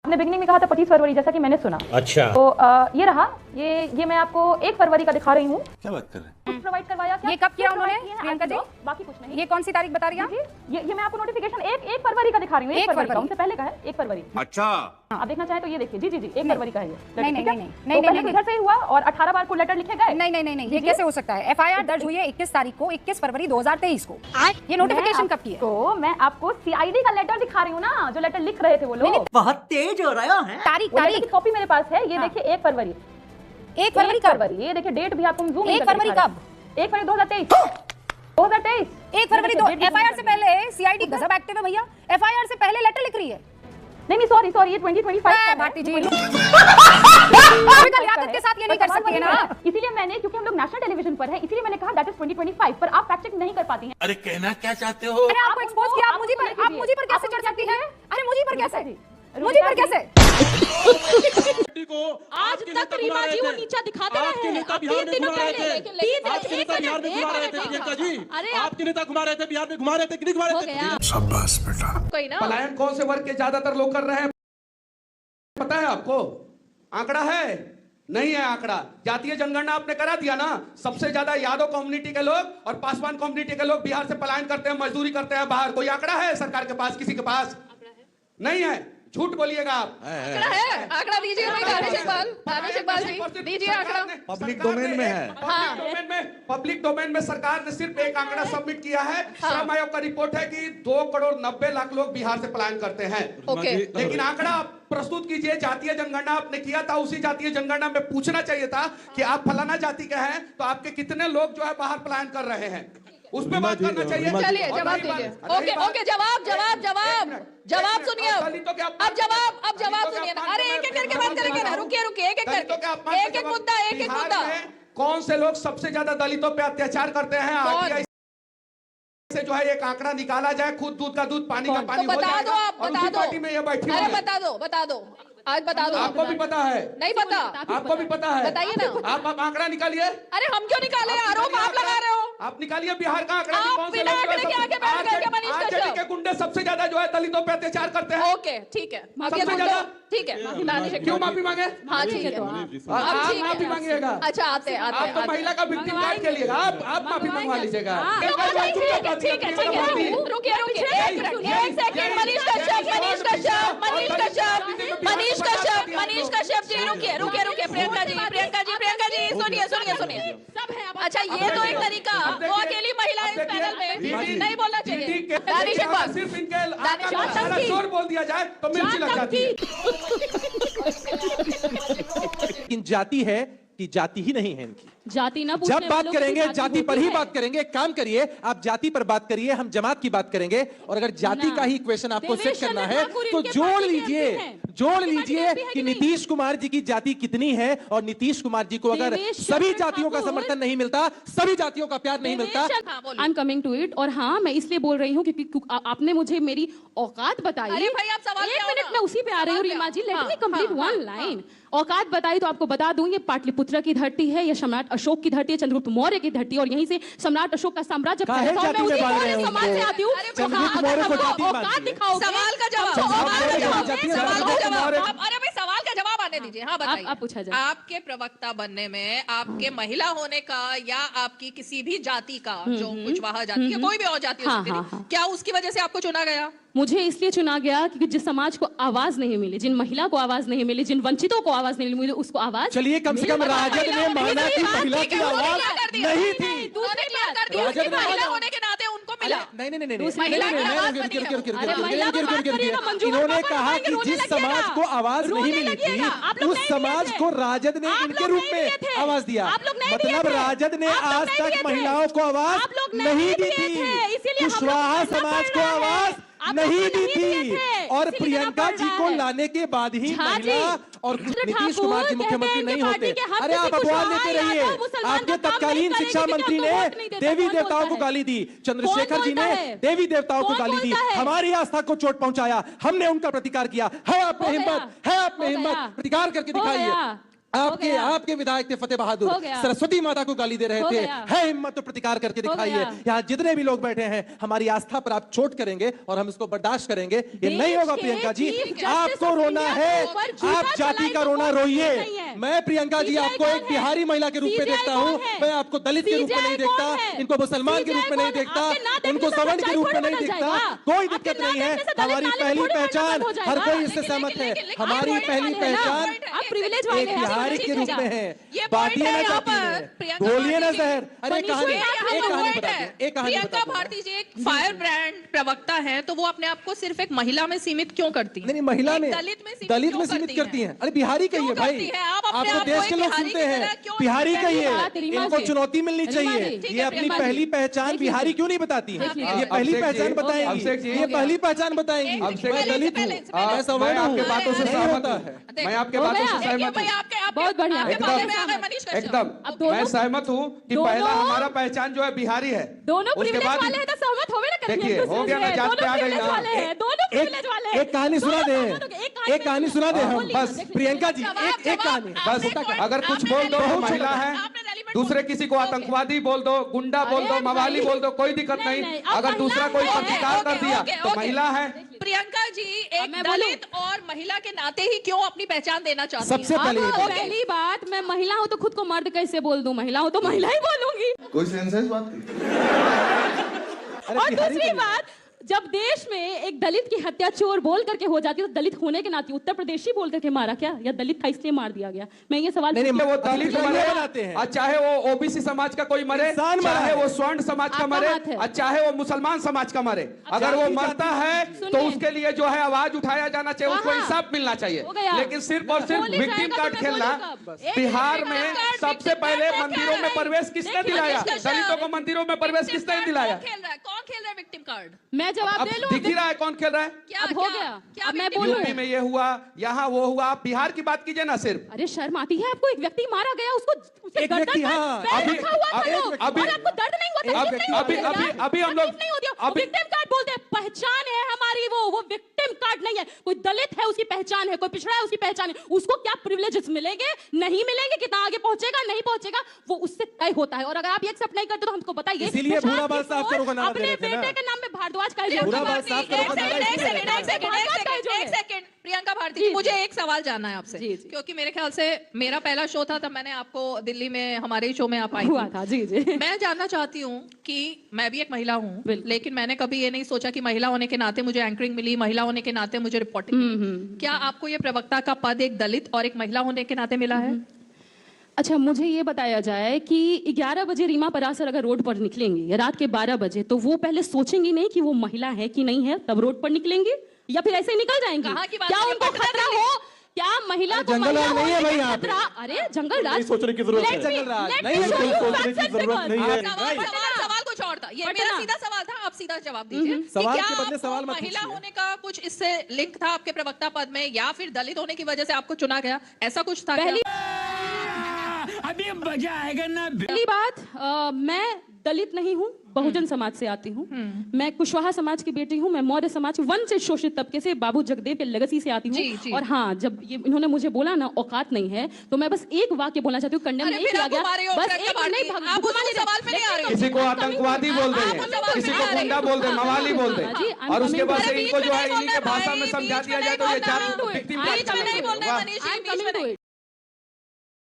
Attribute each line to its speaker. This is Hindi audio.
Speaker 1: आपने बिगनिंग में कहा था 25 फरवरी, जैसा कि मैंने सुना।
Speaker 2: अच्छा,
Speaker 1: तो ये रहा, ये मैं आपको 1 फरवरी का दिखा रही हूँ।
Speaker 2: क्या बात कर रहे हैं?
Speaker 1: कुछ प्रोवाइड करवाया क्या?
Speaker 3: ये कब किया उन्होंने प्रियंका जी?
Speaker 1: बाकी कुछ नहीं।
Speaker 3: ये कौन सी तारीख बता रही हैं?
Speaker 1: ये मैं आपको नोटिफिकेशन 1 फरवरी का दिखा रही हूँ। 1 फरवरी का, उनसे पहले का है 1 फरवरी।
Speaker 2: अच्छा,
Speaker 1: हाँ, आप देखना चाहें तो ये देखिए। जी 1 फरवरी का है ये।
Speaker 3: नहीं नहीं नहीं
Speaker 1: नहीं, पहले इधर से ही हुआ और 18 बार को लेटर लिखे गए।
Speaker 3: नहीं, ये कैसे हो सकता है? एफआईआर दर्ज हुई है 21 तारीख को, 21 फरवरी 2023 को। ये नोटिफिकेशन कब की है?
Speaker 1: तो मैं आपको सीआईडी का लेटर दिखा रही हूँ ना, जो लेटर लिख रहे थे वो लोग।
Speaker 4: बहुत तेज हो रहा है।
Speaker 3: तारीख
Speaker 1: कॉपी मेरे पास है, ये देखिए 1 फरवरी।
Speaker 3: 1 फरवरी कब?
Speaker 1: ये देखिए डेट भी आपको जूम
Speaker 3: 1 फरवरी कब?
Speaker 1: 1 फरवरी 2023।
Speaker 3: 1 फरवरी एफआईआर से पहले सीआईडी गजब एक्टिव है भैया। एफआईआर से पहले लेटर लिख रही है।
Speaker 1: नहीं सॉरी ये 2025
Speaker 3: भारती जी लियाकत के साथ ये नहीं कर सकती है ना।
Speaker 1: इसीलिए मैंने, क्योंकि हम लोग नेशनल टेलीविजन पर है, इसीलिए मैंने कहा दैट इज 2025, पर आप फैक्ट चेक नहीं कर पाती हैं।
Speaker 2: अरे कहना क्या चाहते हो?
Speaker 3: मैंने आपको एक्सपोज किया, आप मुझे पर कैसे चढ़ सकती है? अरे मुझे पर कैसे?
Speaker 5: आज तक रीमा जी वो नीचा दिखाते रहे हैं। अब 3 दिनों पहले
Speaker 2: आपके नेता बिहार में घुमा रहे थे प्रियंका जी।
Speaker 5: अरे
Speaker 2: आपके नेता घुमा रहे थे बिहार में, घुमा रहे थे कि नहीं घुमा रहे थे?
Speaker 6: शाबाश बेटा।
Speaker 5: कोई ना
Speaker 7: पलायन कौन से वर्ग के ज्यादातर लोग कर रहे हैं पता है आपको? आंकड़ा है? नहीं है आंकड़ा। जातीय जनगणना आपने करा दिया ना, सबसे ज्यादा यादव कम्युनिटी के लोग और पासवान कम्युनिटी के लोग बिहार से पलायन करते हैं, मजदूरी करते हैं बाहर। कोई आंकड़ा है सरकार के पास? किसी के पास नहीं है। झूठ बोलिएगा आप।
Speaker 5: आंकड़ा है, आंकड़ा दीजिए भाई। दानिश इकबाल जी दीजिए आंकड़ा।
Speaker 7: पब्लिक डोमेन में है। पब्लिक डोमेन में सरकार ने सिर्फ एक आंकड़ा सबमिट किया है। श्रम आयोग का रिपोर्ट है कि 2 करोड़ 90 लाख लोग बिहार से पलायन करते हैं।
Speaker 5: ओके,
Speaker 7: लेकिन आंकड़ा प्रस्तुत कीजिए। जातीय जनगणना आपने किया था, उसी जातीय जनगणना में पूछना चाहिए था कि आप फलाना जाति के हैं तो आपके कितने लोग जो है बाहर पलायन कर रहे हैं, उस पर बात करना चाहिए।
Speaker 5: चलिए जवाब दीजिए। ओके जवाब सुनिए। अब जवाब सुनिए ना। अरे एक करके बात करेंगे ना। रुकिए एक करके एक मुद्दा।
Speaker 7: कौन से लोग सबसे ज्यादा दलितों पे अत्याचार करते हैं? आरटीआई से जो है एक आंकड़ा निकाला जाए, खुद दूध का दूध पानी का पानी हो जाएगा। और उसी पार्टी में ये बैठी हुई है।
Speaker 5: बता दो आज बता दो।
Speaker 7: आपको भी पता है?
Speaker 5: नहीं पता?
Speaker 7: आपको भी पता है?
Speaker 5: बताइए ना।
Speaker 7: आप आंकड़ा निकालिए।
Speaker 5: अरे हम क्यों निकाले? आरोप आप लगा रहे हो।
Speaker 7: आप निकालिए बिहार का आंकड़ा।
Speaker 5: आप
Speaker 7: कौन से
Speaker 5: बिना आंकड़े के आगे बैठ करके मनीष
Speaker 7: आरजेडी
Speaker 5: कश्यप
Speaker 7: के गुंडे सबसे ज्यादा जो है दलितों पे अत्याचार करते हैं।
Speaker 5: ओके ठीक है,
Speaker 7: सबसे ज्यादा
Speaker 5: ठीक है।
Speaker 7: क्यों माफी मांगे?
Speaker 5: हाँ ठीक है,
Speaker 7: आप माफी मांगिएगा।
Speaker 5: अच्छा आते
Speaker 7: आप तो महिला का विक्टिम कार्ड के लिए आप माफी मंगवा लीजिएगा।
Speaker 5: ठीक है। रुकिए एक सेकंड। मनीष कश्यप जी रुकिए। प्रियंका जी सुनिए। अच्छा ये तो एक तरीका, वो अकेली महिला इस पैनल में नहीं बोलना चाहिए। दानिश इकबाल
Speaker 7: सिर्फ इनके जोर बोल दिया जाए तो मिर्ची लग जाती है।
Speaker 8: लेकिन जाति है कि जाति ही नहीं है इनकी।
Speaker 9: जाति ना
Speaker 8: जब बात करेंगे जाति पर ही बात करेंगे। एक काम करिए, आप जाति पर बात करिए, हम जमात की बात करेंगे। और अगर जाति का ही क्वेश्चन आपको सेट करना है तो जोड़ लीजिए कि नीतीश कुमार जी की जाति कितनी है। और नीतीश कुमार जी को अगर सभी जातियों का समर्थन नहीं मिलता, सभी जातियों का प्यार नहीं मिलता।
Speaker 9: I am coming to it. और हाँ, मैं इसलिए बोल रही हूँ क्योंकि आपने मुझे मेरी औकात बताई।
Speaker 5: अरे भाई आप सवाल
Speaker 9: 1 मिनट में उसी पे आ रही हूँ Reema ji. Let me complete one line. औकात बताई तो आपको बता दूं, ये पाटलिपुत्र की धरती है, ये सम्राट अशोक की धरती है, चंद्रगुप्त मौर्य की धरती है। और यहीं से सम्राट अशोक का साम्राज्य
Speaker 8: समाज से
Speaker 9: आती हूँ। औकात दिखाओ।
Speaker 5: सवाल का जवाब। अरे भाई सवाल का जवाब आने दीजिए। हाँ बताइए।
Speaker 9: आप पूछा जाए।
Speaker 5: आपके प्रवक्ता बनने में आपके महिला होने का या आपकी किसी भी जाति का, जो कुशवाहा जाति या कोई भी और जाति हो सकती है, क्या उसकी वजह से आपको चुना गया?
Speaker 9: मुझे इसलिए चुना गया क्योंकि जिस समाज को आवाज नहीं मिली, जिन महिला को आवाज नहीं मिली, जिन वंचितों को आवाज नहीं मिली, उसको आवाज।
Speaker 8: चलिए कम से कम राजद ने माना कि महिला की आवाज नहीं थी।
Speaker 5: महिला होने के नाते उनको मिला।
Speaker 8: नहीं इन्होंने कहा कि जिस समाज को आवाज नहीं मिली थी उस समाज को राजद ने इनके रूप में आवाज दिया। मतलब राजद ने आज तक महिलाओं को आवाज नहीं दी थी, कुशवाहा समाज को आवाज नहीं दी थी। और प्रियंका जी को लाने के बाद ही महिला और नीतीश कुमार जी मुख्यमंत्री नहीं होते। अरे आप अपवाद लेते रहिए। आपके तत्कालीन शिक्षा मंत्री ने देवी देवताओं को गाली दी, चंद्रशेखर जी ने देवी देवताओं को गाली दी, हमारी आस्था को चोट पहुंचाया, हमने उनका प्रतिकार किया। है आप में हिम्मत, प्रतिकार करके दिखाइए। आपके विधायक थे फतेह बहादुर, सरस्वती माता को गाली दे रहे थे। है हिम्मत तो प्रतिकार करके दिखाइए। यहाँ जितने भी लोग बैठे हैं, हमारी आस्था पर आप चोट करेंगे और हम इसको बर्दाश्त करेंगे। ये नहीं होगा प्रियंका जी, आपको रोना है, आप जाति का रोना रोइए। मैं प्रियंका जी आपको एक बिहारी महिला के रूप में देखता हूँ, मैं आपको दलित के रूप में नहीं देखता, इनको मुसलमान के रूप में नहीं देखता, उनको सवर्ण के रूप में नहीं देखता। कोई दिक्कत नहीं है, हमारी पहली पहचान, हर कोई इससे सहमत है, हमारी पहली पहचान एक बिहारी के रूप में है। बांटिए ना जाति में, बोलिए ना जहर। अरे
Speaker 5: प्रियंका भारती जी एक फायर ब्रांड प्रवक्ता है, तो वो अपने आप को सिर्फ एक महिला में सीमित क्यों करती है?
Speaker 8: नहीं, महिला में,
Speaker 5: दलित
Speaker 8: में सीमित करती हैं। अरे बिहारी कहिए भाई, आपको देश के लोग सुनते हैं, बिहारी कहिए, इनको चुनौती मिलनी चाहिए। ये अपनी पहली पहचान बिहारी क्यों नहीं बताती है? ये पहली पहचान बताएंगी, ये पहली पहचान बताएंगी। मैं दलित हूँ, मैं सवर्ण हूँ,
Speaker 7: आपके बातों से सहमत हूँ, मैं आपके बातों से सहमत हूँ,
Speaker 9: बहुत बढ़िया,
Speaker 7: एकदम मैं सहमत हूँ कि पहला हमारा पहचान जो है बिहारी है।
Speaker 9: दोनों
Speaker 7: उसके बाद
Speaker 9: वाले हैं तो सहमत होवे ना करेंगे।
Speaker 7: देखिए हो गया ना, जात पे आ गई ना।
Speaker 8: एक कहानी सुना दे, एक कहानी सुना दे हम बस। प्रियंका जी एक कहानी
Speaker 7: बस, अगर कुछ बोल दो तो महिला है, दूसरे किसी को आतंकवादी बोल दो, गुंडा बोल दो, मवाली बोल दो, कोई दिक्कत नहीं। अगर दूसरा कोई प्रतिकार कर दिया तो महिला है।
Speaker 5: प्रियंका जी एक दलित और महिला के नाते ही क्यों अपनी पहचान देना चाहती हैं?
Speaker 8: सबसे
Speaker 9: पहली बात, मैं महिला हूँ तो खुद को मर्द कैसे बोल दूं? महिला हूँ तो महिला ही बोलूंगी।
Speaker 4: कोई सेंस है इस बात की?
Speaker 9: और दूसरी बात, जब देश में एक दलित की हत्या चोर बोल करके हो जाती है, तो दलित होने के नाते उत्तर प्रदेशी बोल करके मारा क्या, या दलित था इसलिए मार दिया गया? मैं ये सवाल
Speaker 7: नहीं, वो दलित मरे, चाहे वो ओबीसी समाज का कोई मरे, चाहे वो स्वर्ण समाज का मरे, चाहे वो मुसलमान समाज का मरे, अगर वो मरता है तो उसके लिए जो है आवाज उठाया जाना चाहिए, उसको इंसाफ मिलना चाहिए। लेकिन सिर्फ और सिर्फ विक्टिम कार्ड खेलना। बिहार में सबसे पहले मंदिरों में प्रवेश किसने दिलाया? दलितों को मंदिरों में प्रवेश किसने दिलाया?
Speaker 5: कौन खेल रहा है विक्टिम कार्ड?
Speaker 9: मैं जवाब दे लूं?
Speaker 7: दिख ही रहा है कौन खेल रहा है।
Speaker 9: अब हो गया, अब मैं बोलूं।
Speaker 7: यूपी में ये हुआ, यहाँ वो हुआ, आप बिहार की बात कीजिए ना सिर्फ।
Speaker 9: अरे शर्म आती है आपको? एक व्यक्ति मारा गया, उसको
Speaker 8: एक व्यक्ति, हाँ,
Speaker 9: अभी आपको दर्द नहीं होता?
Speaker 7: अभी हम लोग
Speaker 9: विक्टिम कार्ड बोलते हैं, पहचान है हमारी, वो विक्टिम कार्ड नहीं है। कोई दलित है उसकी पहचान है, कोई पिछड़ा है उसकी पहचान है, उसको क्या प्रिविलेजेस मिलेंगे नहीं मिलेंगे, कितना आगे पहुंचेगा नहीं पहुंचेगा, वो उससे तय होता है। और अगर आप ये एक्सेप्ट नहीं करते तो हमको बताइए।
Speaker 8: इसीलिए भूरा बाल साफ करो का नाम दे रहे थे ना।
Speaker 9: अपने बेटे के नाम पे भारद्वाज का
Speaker 5: प्रियंका भारती जी, मुझे एक सवाल जानना है आपसे, क्योंकि मेरे ख्याल से मेरा पहला शो था तब मैंने आपको दिल्ली में हमारे शो में आप आई
Speaker 9: हुआ था। जी जी,
Speaker 5: मैं जानना चाहती हूँ कि मैं भी एक महिला हूँ, लेकिन मैंने कभी ये नहीं सोचा कि महिला होने के नाते मुझे एंकरिंग मिली, महिला होने के नाते मुझे रिपोर्टिंग मिली। क्या आपको ये प्रवक्ता का पद एक दलित और एक महिला होने के नाते मिला है?
Speaker 9: अच्छा, मुझे ये बताया जाए कि 11 बजे रीमा परासर अगर रोड पर निकलेंगी रात के 12 बजे, तो वो पहले सोचेंगी नहीं कि वो महिला है कि नहीं है, तब रोड पर निकलेंगी, या फिर ऐसे ही निकल जाएंगी? क्या उनको खतरा हो? क्या महिला को
Speaker 8: जंगल राज नहीं है भाई यहाँ पे?
Speaker 9: अरे जंगल राज
Speaker 8: सोचने की जरूरत है, जंगल राज नहीं है, सोचने की जरूरत नहीं है।
Speaker 5: सवाल कुछ और था, ये मेरा सीधा सवाल था, आप सीधा जवाब दीजिए।
Speaker 8: सवाल के बदले सवाल मत
Speaker 5: महिला होने का कुछ इससे लिंक था आपके प्रवक्ता पद में, या फिर दलित होने की वजह से आपको चुना गया, ऐसा कुछ था?
Speaker 2: अभी मजा आएगा ना।
Speaker 9: पहली बात, मैं दलित नहीं हूँ, बहुजन समाज से आती हूँ। मैं कुशवाहा समाज की बेटी हूँ, मैं मौर्य समाज वंचित शोषित तबके से बाबू जगदेव के लेगेसी से आती हूँ। और हाँ, जब ये इन्होंने मुझे बोला ना औकात नहीं है, तो मैं बस एक वाक्य बोलना चाहती हूँ, कंडेम नहीं किया गया, बस एक नहीं,
Speaker 5: सवाल पे नहीं आ रहे।
Speaker 7: किसी को आतंकवादी बोल देंगे, किसी को गुंडा बोल दे, मवाली बोल दे, और उसके बाद से इनको जो है इन्हीं के भाषा में समझा दिया जाए तो ये